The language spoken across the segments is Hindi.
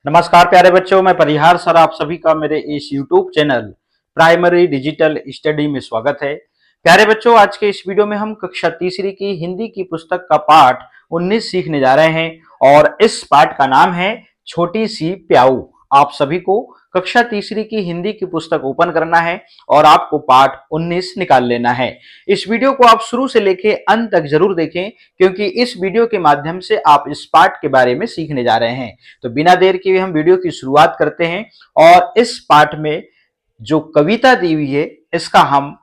नमस्कार प्यारे बच्चों, मैं परिहार सर आप सभी का मेरे इस YouTube channel primary digital study में स्वागत है। प्यारे बच्चों, आज के इस वीडियो में हम कक्षा तीसरी की हिंदी की पुस्तक का पाठ 19 सीखने जा रहे हैं और इस पाठ का नाम है छोटी सी प्याऊ। आप सभी को कक्षा तीसरी की हिंदी की पुस्तक ओपन करना है और आपको पाठ 19 निकाल लेना है। इस वीडियो को आप शुरू से लेके अंत तक जरूर देखें, क्योंकि इस वीडियो के माध्यम से आप इस पाठ के बारे में सीखने जा रहे हैं। तो बिना देर के हम वीडियो की शुरुआत करते हैं और इस पाठ में जो कविता दी हुई है इसका हम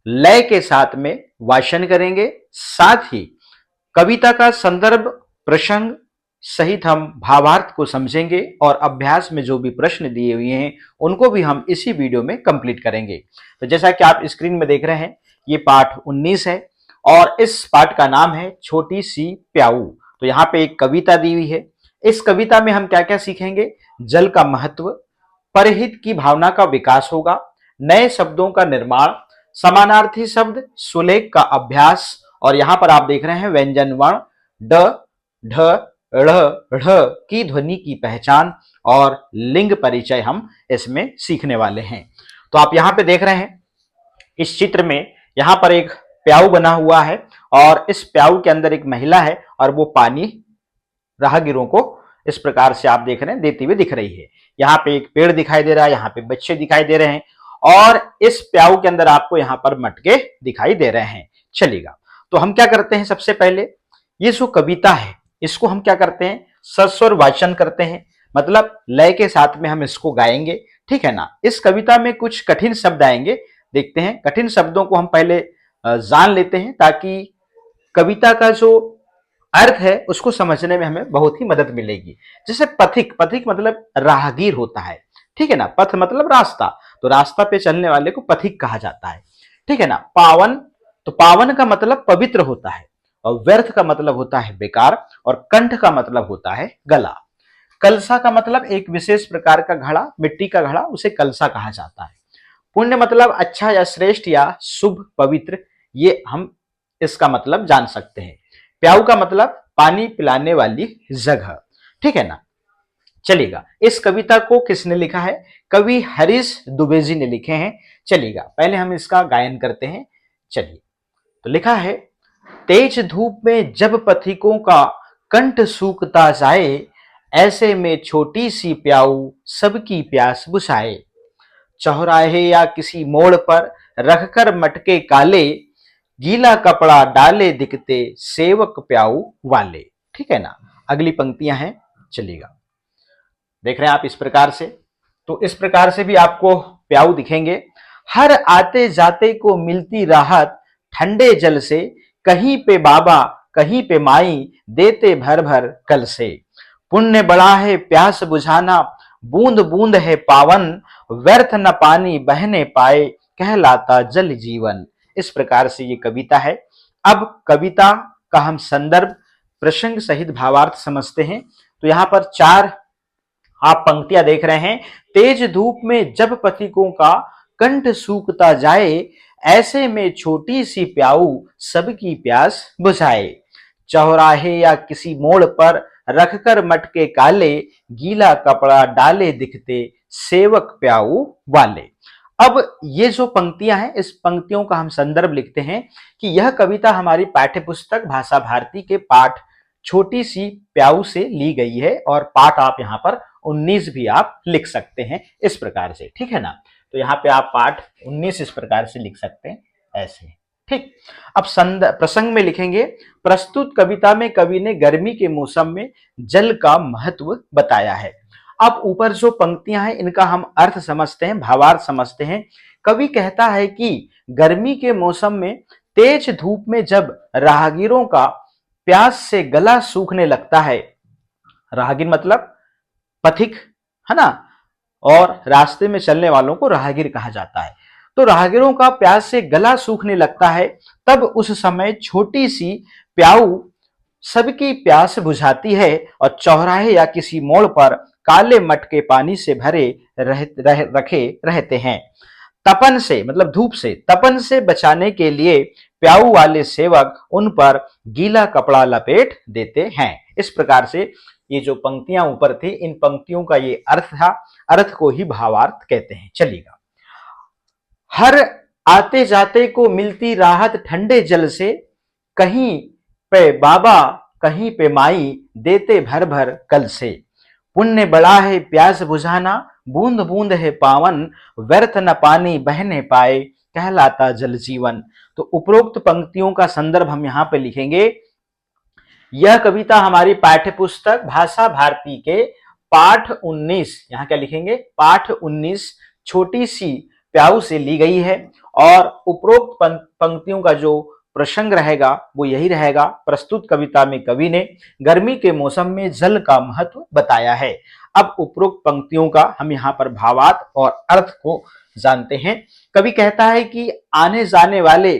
लय के साथ में वाचन करेंगे। साथ ही कविता का संदर्भ प्रसंग सहित हम भावार्थ को समझेंगे और अभ्यास में जो भी प्रश्न दिए हुए हैं उनको भी हम इसी वीडियो में कंप्लीट करेंगे। तो जैसा कि आप स्क्रीन में देख रहे हैं, ये पाठ 19 है और इस पाठ का नाम है छोटी सी प्याऊ। तो यहाँ पे एक कविता दी हुई है। इस कविता में हम क्या क्या सीखेंगे? जल का महत्व, परहित की भावना का विकास होगा, नए शब्दों का निर्माण, समानार्थी शब्द सुलेख का अभ्यास और यहां पर आप देख रहे हैं व्यंजन वर्ण ड, ढ, ढ़, ढ़ की ध्वनि की पहचान और लिंग परिचय हम इसमें सीखने वाले हैं। तो आप यहां पे देख रहे हैं इस चित्र में, यहां पर एक प्याऊ बना हुआ है और इस प्याऊ के अंदर एक महिला है और वो पानी राहगीरों को इस प्रकार से आप देख रहे हैं देती हुई दिख रही है। यहाँ पे एक पेड़ दिखाई दे रहा है, यहाँ पे बच्चे दिखाई दे रहे हैं और इस प्याऊ के अंदर आपको यहाँ पर मटके दिखाई दे रहे हैं। चलिएगा, तो हम क्या करते हैं, सबसे पहले ये जो कविता है इसको हम क्या करते हैं, सस्वर वाचन करते हैं, मतलब लय के साथ में हम इसको गाएंगे। ठीक है ना। इस कविता में कुछ कठिन शब्द आएंगे, देखते हैं। कठिन शब्दों को हम पहले जान लेते हैं ताकि कविता का जो अर्थ है उसको समझने में हमें बहुत ही मदद मिलेगी। जैसे पथिक, पथिक मतलब राहगीर होता है। ठीक है ना। पथ मतलब रास्ता, तो रास्ता पे चलने वाले को पथिक कहा जाता है। ठीक है ना। पावन, तो पावन का मतलब पवित्र होता है और व्यर्थ का मतलब होता है बेकार और कंठ का मतलब होता है गला। कलसा का मतलब एक विशेष प्रकार का घड़ा, मिट्टी का घड़ा, उसे कलसा कहा जाता है। पुण्य मतलब अच्छा या श्रेष्ठ या शुभ पवित्र, ये हम इसका मतलब जान सकते हैं। प्याऊ का मतलब पानी पिलाने वाली जगह। ठीक है ना। चलिएगा, इस कविता को किसने लिखा है? कवि हरीश दुबे जी ने लिखे हैं। चलिएगा, पहले हम इसका गायन करते हैं। चलिए, तो लिखा है, तेज धूप में जब पथिकों का कंठ सूखता जाए, ऐसे में छोटी सी प्याऊ सबकी प्यास बुझाए। चौराहे या किसी मोड़ पर रखकर मटके काले, गीला कपड़ा डाले दिखते सेवक प्याऊ वाले। ठीक है ना। अगली पंक्तियां हैं, चलिएगा, देख रहे हैं आप इस प्रकार से। तो इस प्रकार से भी आपको प्याऊ दिखेंगे। हर आते जाते को मिलती राहत ठंडे जल से, कहीं पे बाबा कहीं पे माई देते भर भर कल से। पुण्य बड़ा है प्यास बुझाना, बूंद बूंद है पावन, व्यर्थ न पानी बहने पाए, कहलाता जल जीवन। इस प्रकार से ये कविता है। अब कविता का हम संदर्भ प्रसंग सहित भावार्थ समझते हैं। तो यहां पर चार आप पंक्तियां देख रहे हैं। तेज धूप में जब पथिकों का कंठ सूखता जाए, ऐसे में छोटी सी प्याऊ सबकी प्यास बुझाए। चौराहे या किसी मोड़ पर रखकर मटके काले, गीला कपड़ा डाले दिखते सेवक प्याऊ वाले। अब ये जो पंक्तियां हैं, इस पंक्तियों का हम संदर्भ लिखते हैं कि यह कविता हमारी पाठ्य पुस्तक भाषा भारती के पाठ छोटी सी प्याऊ से ली गई है और पाठ आप यहाँ पर 19 भी आप लिख सकते हैं इस प्रकार से। ठीक है ना। तो यहाँ पे आप पाठ 19 इस प्रकार से लिख सकते हैं, ऐसे। ठीक। अब प्रसंग में लिखेंगे, प्रस्तुत कविता में कवि ने गर्मी के मौसम में जल का महत्व बताया है। अब ऊपर जो पंक्तियां हैं इनका हम अर्थ समझते हैं, भावार्थ समझते हैं। कवि कहता है कि गर्मी के मौसम में तेज धूप में जब राहगीरों का प्यास से गला सूखने लगता है, राहगीर मतलब पथिक है ना, और रास्ते में चलने वालों को राहगीर कहा जाता है। तो राहगीरों का प्यास से गला सूखने लगता है, तब उस समय छोटी सी प्याऊ सबकी प्यास बुझाती है और चौराहे या किसी मोड़ पर काले मटके पानी से भरे रखे रहते हैं। तपन से मतलब धूप से, तपन से बचाने के लिए प्याऊ वाले सेवक उन पर गीला कपड़ा लपेट देते हैं। इस प्रकार से ये जो पंक्तियां ऊपर थी, इन पंक्तियों का ये अर्थ था, अर्थ को ही भावार्थ कहते हैं। चलिएगा, हर आते जाते को मिलती राहत ठंडे जल से, कहीं पे बाबा कहीं पे माई देते भर भर कल से, पुण्य बड़ा है प्यास बुझाना बूंद बूंद है पावन, व्यर्थ न पानी बहने पाए कहलाता जल जीवन। तो उपरोक्त पंक्तियों का संदर्भ हम यहां पे लिखेंगे। यह कविता हमारी पाठ्य पुस्तक भाषा भारती के पाठ 19, यहां क्या लिखेंगे, पाठ 19 छोटी सी प्याऊ से ली गई है। और उपरोक्त पंक्तियों का जो प्रसंग रहेगा वो यही रहेगा। प्रस्तुत कविता में कवि ने गर्मी के मौसम में जल का महत्व बताया है। अब उपरोक्त पंक्तियों का हम यहाँ पर भावार्थ और अर्थ को जानते हैं। कवि कहता है कि आने जाने वाले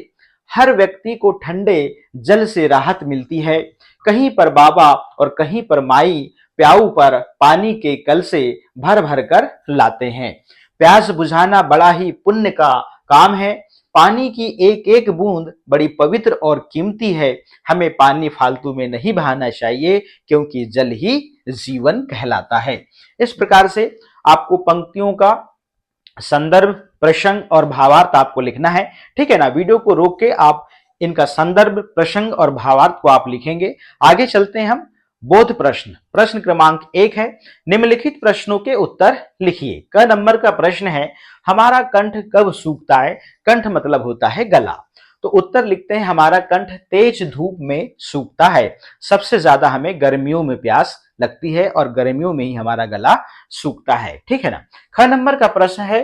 हर व्यक्ति को ठंडे जल से राहत मिलती है, कहीं पर बाबा और कहीं पर माई प्याऊ पर पानी के कल से भर भर कर लाते हैं। प्यास बुझाना बड़ा ही पुण्य का काम है, पानी की एक एक बूंद बड़ी पवित्र और कीमती है, हमें पानी फालतू में नहीं बहाना चाहिए क्योंकि जल ही जीवन कहलाता है। इस प्रकार से आपको पंक्तियों का संदर्भ, प्रसंग और भावार्थ आपको लिखना है, ठीक है ना। वीडियो को रोक के आप इनका संदर्भ, प्रसंग और भावार्थ को आप लिखेंगे। आगे चलते हैं हम। बोध प्रश्न, प्रश्न क्रमांक 1 है, निम्नलिखित प्रश्नों के उत्तर लिखिए। क नंबर का प्रश्न है, हमारा कंठ कब सूखता है। कंठ मतलब होता है गला। तो उत्तर लिखते हैं, हमारा कंठ तेज धूप में सूखता है। सबसे ज्यादा हमें गर्मियों में प्यास लगती है और गर्मियों में ही हमारा गला सूखता है, ठीक है ना। ख नंबर का प्रश्न है,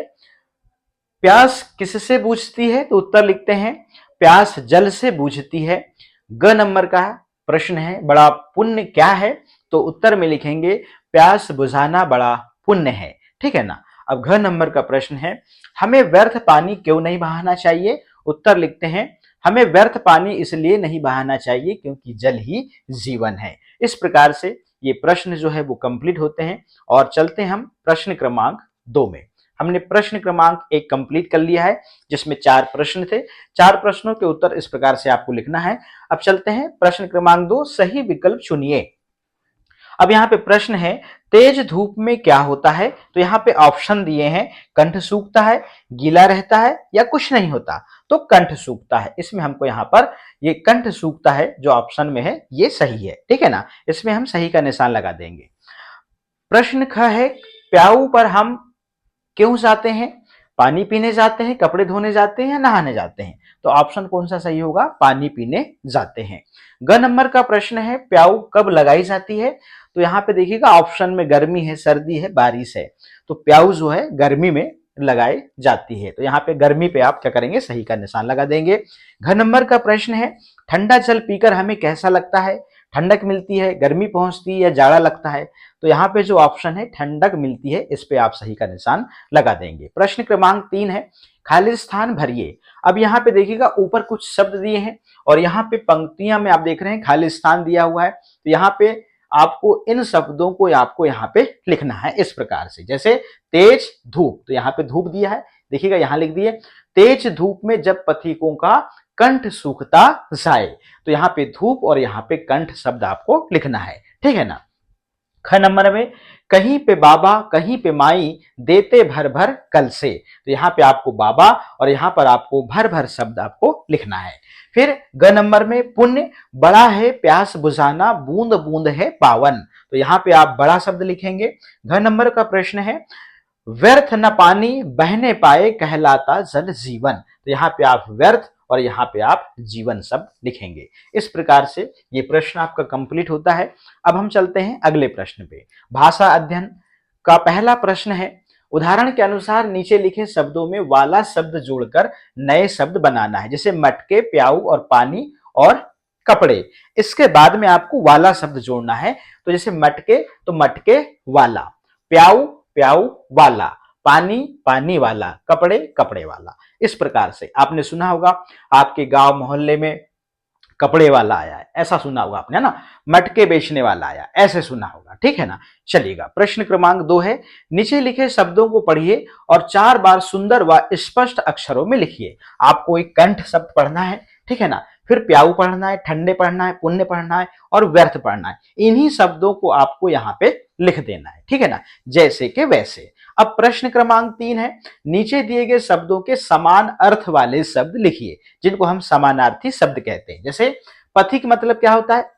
प्यास किससे बुझती है। तो उत्तर लिखते हैं, प्यास जल से बुझती है। ग नंबर का प्रश्न है, बड़ा पुण्य क्या है। तो उत्तर में लिखेंगे, प्यास बुझाना बड़ा पुण्य है, ठीक है ना। अब घ नंबर का प्रश्न है, हमें व्यर्थ पानी क्यों नहीं बहाना चाहिए। उत्तर लिखते हैं, हमें व्यर्थ पानी इसलिए नहीं बहाना चाहिए क्योंकि जल ही जीवन है। इस प्रकार से ये प्रश्न जो है वो कंप्लीट होते हैं। और चलते हैं हम प्रश्न क्रमांक 2 में। हमने प्रश्न क्रमांक 1 कंप्लीट कर लिया है, जिसमें 4 प्रश्न थे। 4 प्रश्नों के उत्तर इस प्रकार से आपको लिखना है। अब चलते हैं प्रश्न क्रमांक 2, सही विकल्प चुनिए। अब यहाँ पे प्रश्न है, तेज धूप में क्या होता है। तो यहाँ पे ऑप्शन दिए हैं, कंठ सूखता है, गीला रहता है या कुछ नहीं होता। तो कंठ सूखता है। इसमें हमको यहाँ पर ये कंठ सूखता है जो ऑप्शन में है ये सही है, ठीक है ना। इसमें हम सही का निशान लगा देंगे। प्रश्न ख है, प्याऊ पर हम क्यों जाते हैं। पानी पीने जाते हैं, कपड़े धोने जाते हैं या नहाने जाते हैं। तो ऑप्शन कौन सा सही होगा, पानी पीने जाते हैं। ग नंबर का प्रश्न है, प्याऊ कब लगाई जाती है। तो यहाँ पे देखिएगा ऑप्शन में गर्मी है, सर्दी है, बारिश है। तो प्याऊ जो है गर्मी में लगाई जाती है। तो यहाँ पे गर्मी पे आप क्या करेंगे, सही का निशान लगा देंगे। घ नंबर का प्रश्न है, ठंडा जल पीकर हमें कैसा लगता है। ठंडक मिलती है, गर्मी पहुंचती है या जाड़ा लगता है। तो यहाँ पे जो ऑप्शन है ठंडक मिलती है, इस पे आप सही का निशान लगा देंगे। प्रश्न क्रमांक 3 है, खाली स्थान भरिए। अब यहाँ पे देखिएगा ऊपर कुछ शब्द दिए हैं और यहाँ पे पंक्तियां में आप देख रहे हैं खाली स्थान दिया हुआ है। तो यहाँ पे आपको इन शब्दों को आपको यहाँ पे लिखना है इस प्रकार से, जैसे तेज धूप। तो यहाँ पे धूप दिया है, देखिएगा यहाँ लिख दिए, तेज धूप में जब पथिकों का कंठ सूखता जाए। तो यहाँ पे धूप और यहाँ पे कंठ शब्द आपको लिखना है, ठीक है ना। ख नंबर में, कहीं पे बाबा कहीं पे माई देते भर भर कल से। तो यहाँ पे आपको बाबा और यहाँ पर आपको भर भर शब्द आपको लिखना है। फिर ग नंबर में, पुण्य बड़ा है प्यास बुझाना बूंद बूंद है पावन। तो यहाँ पे आप बड़ा शब्द लिखेंगे। घ नंबर का प्रश्न है, व्यर्थ न पानी बहने पाए कहलाता जल जीवन। तो यहाँ पे आप व्यर्थ और यहाँ पे आप जीवन शब्द लिखेंगे। इस प्रकार से ये प्रश्न आपका कंप्लीट होता है। अब हम चलते हैं अगले प्रश्न पे। भाषा अध्ययन का पहला प्रश्न है, उदाहरण के अनुसार नीचे लिखे शब्दों में वाला शब्द जोड़कर नए शब्द बनाना है। जैसे मटके, प्याऊ और पानी और कपड़े, इसके बाद में आपको वाला शब्द जोड़ना है। तो जैसे मटके तो मटके वाला, प्याऊ प्याऊ वाला, पानी पानी वाला, कपड़े कपड़े वाला। इस प्रकार से आपने सुना होगा, आपके गांव मोहल्ले में कपड़े वाला आया है, ऐसा सुना होगा आपने, है ना। मटके बेचने वाला आया, ऐसे सुना होगा, ठीक है ना। चलिएगा, प्रश्न क्रमांक 2 है, नीचे लिखे शब्दों को पढ़िए और 4 बार सुंदर व स्पष्ट अक्षरों में लिखिए। आपको एक कंठ शब्द पढ़ना है, ठीक है ना। फिर प्याऊ पढ़ना है, ठंडे पढ़ना है, पुण्य पढ़ना है और व्यर्थ पढ़ना है। इन्हीं शब्दों को आपको यहाँ पे लिख देना है, ठीक है ना, जैसे कि वैसे। अब प्रश्न क्रमांक 3 है, नीचे दिए गए शब्दों के समान अर्थ वाले शब्द लिखिए, जिनको हम समानार्थी शब्द कहते हैं। जैसे पथिक मतलब क्या होता है?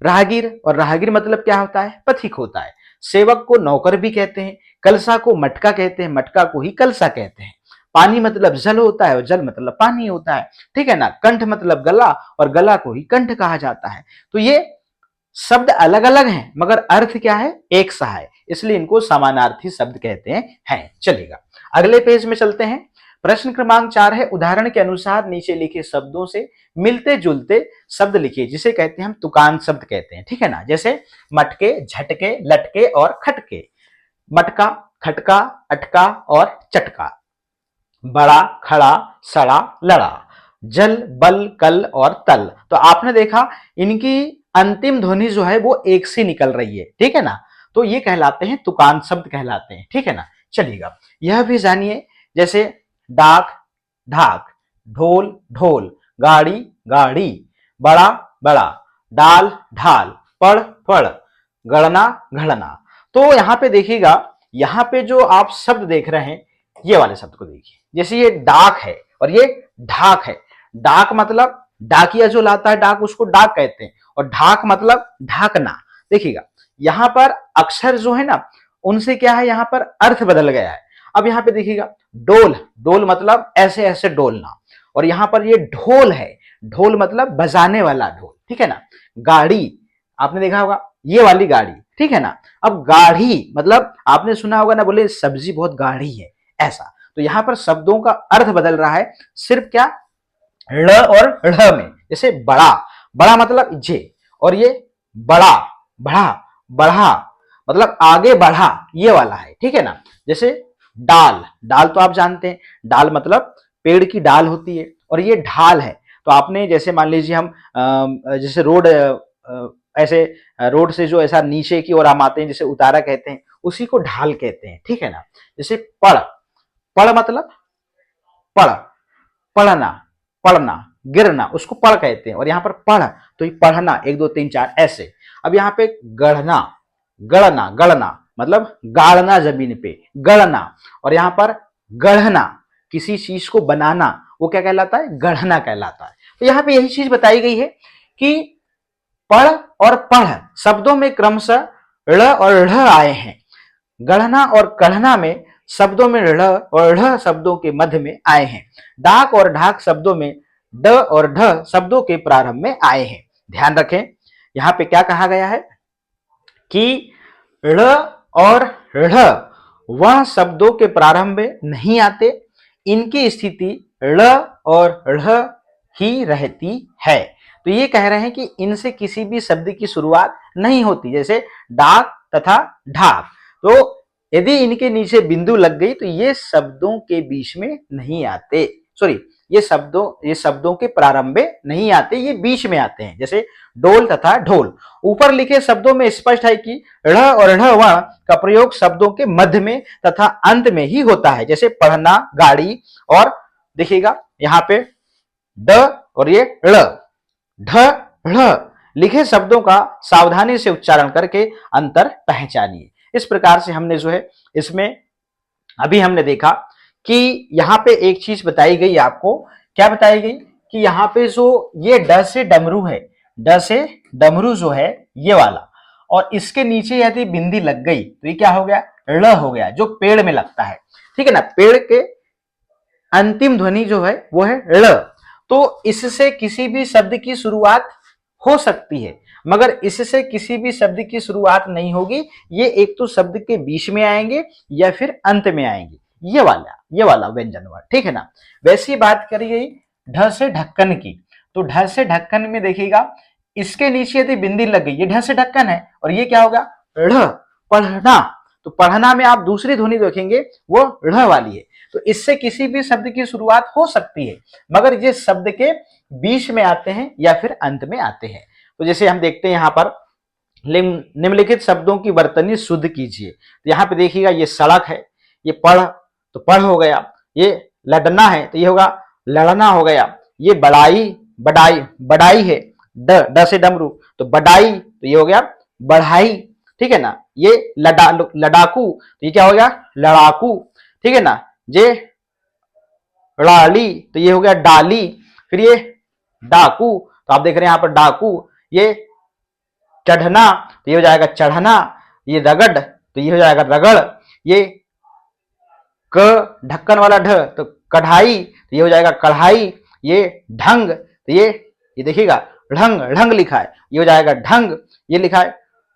राहगीर, और राहगीर मतलब क्या होता है? पथिक होता है। सेवक को नौकर भी कहते हैं, कलसा को मटका कहते हैं, मटका को ही कलसा कहते हैं। पानी मतलब जल होता है और जल मतलब पानी होता है, ठीक है ना। कंठ मतलब गला और गला को ही कंठ कहा जाता है। तो ये शब्द अलग अलग हैं मगर अर्थ क्या है? एक सा है, इसलिए इनको समानार्थी शब्द कहते हैं। चलेगा, अगले पेज में चलते हैं। प्रश्न क्रमांक 4 है, उदाहरण के अनुसार नीचे लिखे शब्दों से मिलते जुलते शब्द लिखिए, जिसे कहते हैं हम तुकान शब्द कहते हैं, ठीक है ना। जैसे मटके, झटके, लटके और खटके। मटका, खटका, अटका और चटका। बड़ा, खड़ा, सड़ा, लड़ा। जल, बल, कल और तल। तो आपने देखा इनकी अंतिम ध्वनि जो है वो एक सी निकल रही है, ठीक है ना। तो ये कहलाते हैं तुकान शब्द कहलाते हैं, ठीक है ना। चलिएगा, यह भी जानिए, जैसे डाक, ढाक, ढोल, ढोल, गाड़ी, गाड़ी, बड़ा, बड़ा, डाल, ढाल, पढ़, पढ़, गणना, घड़ना। तो यहां पे देखिएगा, यहां पे जो आप शब्द देख रहे हैं, ये वाले शब्द को देखिए। जैसे ये डाक है और ये ढाक है। डाक मतलब डाकिया जो लाता है डाक, उसको डाक कहते हैं, और ढाक मतलब ढाकना। देखिएगा, यहां पर अक्षर जो है ना, उनसे क्या है, यहां पर अर्थ बदल गया है। अब यहां पे देखिएगा, डोल, डोल मतलब ऐसे ऐसे डोलना, और यहां पर ये ढोल है, ढोल मतलब बजाने वाला ढोल, ठीक है ना। गाड़ी, आपने देखा होगा ये वाली गाड़ी, ठीक है ना। अब गाढ़ी मतलब आपने सुना होगा ना, बोले सब्जी बहुत गाढ़ी है, ऐसा। तो यहां पर शब्दों का अर्थ बदल रहा है, सिर्फ क्या, ळ और ढ़ में। जैसे बड़ा, बड़ा मतलब जे, और ये बड़ा, बढ़ा, बढ़ा मतलब आगे बढ़ा, ये वाला है, ठीक है ना। जैसे डाल, डाल तो आप जानते हैं, डाल मतलब पेड़ की डाल होती है, और ये ढाल है। तो आपने जैसे मान लीजिए हम जैसे रोड, ऐसे रोड से जो ऐसा नीचे की ओर हम आते हैं, जैसे उतारा कहते हैं, उसी को ढाल कहते हैं, ठीक है ना। जैसे पढ़, पढ़ मतलब पढ़, पढ़ना, पढ़ना, गिरना, उसको पढ़ कहते हैं, और यहाँ पर पढ़ तो ये पढ़ना, 1 2 3 4 ऐसे। अब यहाँ पे गढ़ना, गढ़ना, गढ़ना मतलब गाड़ना जमीन पे, गढ़ना, और यहाँ पर गढ़ना, किसी चीज को बनाना, वो क्या कहलाता है? गढ़ना कहलाता है। तो यहाँ पे यही चीज बताई गई है कि पढ़ और पढ़ शब्दों में क्रमशः ळ और ढ़ आए हैं। गढ़ना और कढ़ना में शब्दों में ढ़ और ढ़ शब्दों के मध्य में आए हैं। डाक और ढाक शब्दों में ड और ढ शब्दों के प्रारंभ में आए हैं। ध्यान रखें, यहां पे क्या कहा गया है कि ळ और ढ़ वह शब्दों के प्रारंभ में नहीं आते, इनकी स्थिति ळ और ढ़ ही रहती है। तो ये कह रहे हैं कि इनसे किसी भी शब्द की शुरुआत नहीं होती, जैसे डाक तथा ढाक। तो यदि इनके नीचे बिंदु लग गई तो ये शब्दों के बीच में नहीं आते, सॉरी, ये शब्दों के प्रारंभ में नहीं आते, ये बीच में आते हैं, जैसे डोल तथा ढोल। ऊपर लिखे शब्दों में स्पष्ट है कि ढ़ और ढ़ वर्ण का प्रयोग शब्दों के मध्य में तथा अंत में ही होता है, जैसे पढ़ना, गाड़ी, और देखिएगा यहाँ पे ड और ये ळ, ढ ढ़ लिखे शब्दों का सावधानी से उच्चारण करके अंतर पहचानिए। इस प्रकार से हमने जो है इसमें अभी हमने देखा कि यहाँ पे एक चीज बताई गई आपको, क्या बताई गई कि यहाँ पे जो ये ड से डमरू है, ड से डमरू जो है ये वाला, और इसके नीचे यदि बिंदी लग गई तो ये क्या हो गया? ळ हो गया, जो पेड़ में लगता है, ठीक है ना। पेड़ के अंतिम ध्वनि जो है वो है ळ। तो इससे किसी भी शब्द की शुरुआत हो सकती है, मगर इससे किसी भी शब्द की शुरुआत नहीं होगी। ये एक तो शब्द के बीच में आएंगे या फिर अंत में आएंगे, ये वाला व्यंजन वर्ड, ठीक है ना। वैसी बात करी गई ढ से ढक्कन की, तो ढ से ढक्कन में देखिएगा इसके नीचे यदि बिंदी लग गई, ये ढ से ढक्कन है, और ये क्या होगा? ढ़, पढ़ना। तो पढ़ना में आप दूसरी ध्वनि देखेंगे वो ढ़ वाली है। तो इससे किसी भी शब्द की शुरुआत हो सकती है, मगर ये शब्द के बीच में आते हैं या फिर अंत में आते हैं। तो जैसे हम देखते हैं यहाँ पर निम्नलिखित शब्दों की वर्तनी शुद्ध कीजिए। तो यहाँ पे देखिएगा ये सड़क है, ये पढ़ तो पढ़ हो गया, ये लड़ना है तो ये होगा लड़ना हो गया, ये बड़ाई बड़ाई, बड़ाई है, ड से डमरू, तो बड़ाई, तो ये हो गया बढ़ाई, ठीक है ना। ये लड़ाकू, तो ये क्या हो गया लड़ाकू, ठीक है ना। ये डाली, तो ये हो गया डाली। फिर ये डाकू, तो आप देख रहे हैं यहां पर डाकू। ये चढ़ना, तो ये हो जाएगा चढ़ना। ये रगड़, तो ये हो जाएगा रगड़। ये क ढक्कन वाला ढ, तो कढ़ाई, तो ये हो जाएगा कढ़ाई। ये ढंग, तो ये देखिएगा ढंग, ढंग लिखा है, ये हो जाएगा ढंग। ये लिखा है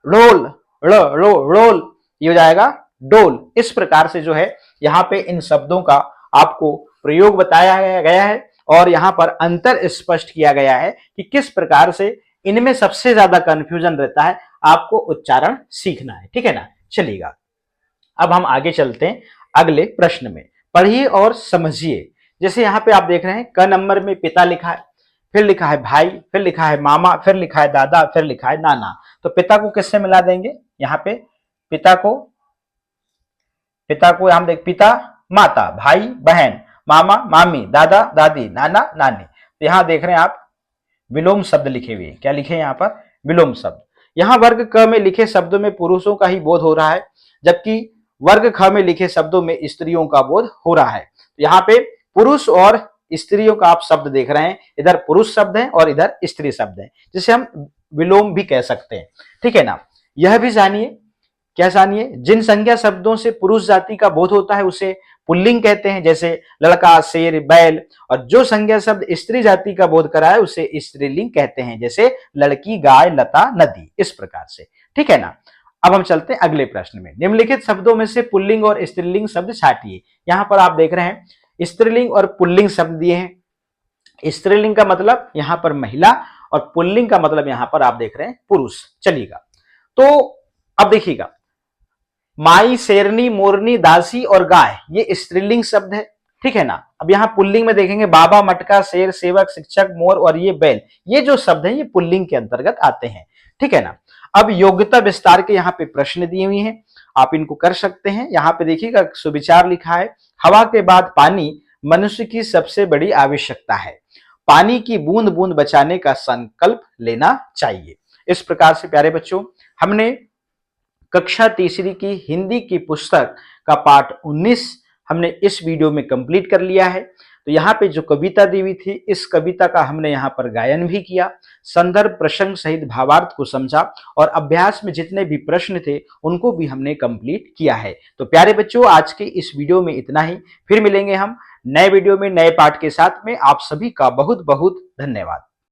रोल, रोल, ये हो जाएगा डोल। इस प्रकार से जो है यहाँ पे इन शब्दों का आपको प्रयोग बताया गया है और यहाँ पर अंतर स्पष्ट किया गया है कि किस प्रकार से इनमें सबसे ज्यादा कंफ्यूजन रहता है, आपको उच्चारण सीखना है, ठीक है ना। चलिएगा अब हम आगे चलते हैं अगले प्रश्न में। पढ़िए और समझिए। जैसे यहाँ पे आप देख रहे हैं क नंबर में पिता लिखा है, फिर लिखा है भाई, फिर लिखा है मामा, फिर लिखा है दादा, फिर लिखा है नाना। तो पिता को किससे मिला देंगे, यहाँ पे पिता को हम देख पिता माता, भाई बहन, मामा मामी, दादा दादी, नाना नानी। तो यहाँ देख रहे हैं आप विलोम शब्द लिखे हुए, क्या लिखे हैं यहाँ पर विलोम शब्द। यहाँ वर्ग क में लिखे शब्दों में पुरुषों का ही बोध हो रहा है, जबकि वर्ग ख में लिखे शब्दों में स्त्रियों का बोध हो रहा है। तो यहाँ पे पुरुष और स्त्रियों का आप शब्द देख रहे हैं, इधर पुरुष शब्द है और इधर स्त्री शब्द है, जिसे हम विलोम भी कह सकते हैं, ठीक है ना। यह भी जानिए, क्या जानिए, जिन संज्ञा शब्दों से पुरुष जाति का बोध होता है उसे पुल्लिंग कहते हैं, जैसे लड़का, शेर, बैल। और जो संज्ञा शब्द स्त्री जाति का बोध कराए उसे स्त्रीलिंग कहते हैं, जैसे लड़की, गाय, लता, नदी। इस प्रकार से, ठीक है ना। अब हम चलते हैं अगले प्रश्न में। निम्नलिखित शब्दों में से पुल्लिंग और स्त्रीलिंग शब्द छांटिए। यहाँ पर आप देख रहे हैं स्त्रीलिंग और पुल्लिंग शब्द दिए हैं। स्त्रीलिंग का मतलब यहाँ पर महिला और पुल्लिंग का मतलब यहाँ पर आप देख रहे हैं पुरुष। चलिएगा तो अब देखिएगा, माई, शेरनी, मोरनी, दासी और गाय, ये स्त्रीलिंग शब्द है, ठीक है ना। अब यहाँ पुल्लिंग में देखेंगे बाबा, मटका, शेर, सेवक, शिक्षक, मोर और ये बैल, ये जो शब्द हैं ये पुल्लिंग के अंतर्गत आते हैं, ठीक है ना। अब योग्यता विस्तार के यहाँ पे प्रश्न दिए हुए हैं, आप इनको कर सकते हैं। यहाँ पे देखिएगा सुविचार लिखा है, हवा के बाद पानी मनुष्य की सबसे बड़ी आवश्यकता है, पानी की बूंद बूंद बचाने का संकल्प लेना चाहिए। इस प्रकार से प्यारे बच्चों, हमने कक्षा तीसरी की हिंदी की पुस्तक का पाठ 19 हमने इस वीडियो में कंप्लीट कर लिया है। तो यहाँ पे जो कविता दी हुई थी, इस कविता का हमने यहाँ पर गायन भी किया, संदर्भ प्रसंग सहित भावार्थ को समझा और अभ्यास में जितने भी प्रश्न थे उनको भी हमने कंप्लीट किया है। तो प्यारे बच्चों, आज के इस वीडियो में इतना ही, फिर मिलेंगे हम नए वीडियो में नए पाठ के साथ में। आप सभी का बहुत बहुत धन्यवाद।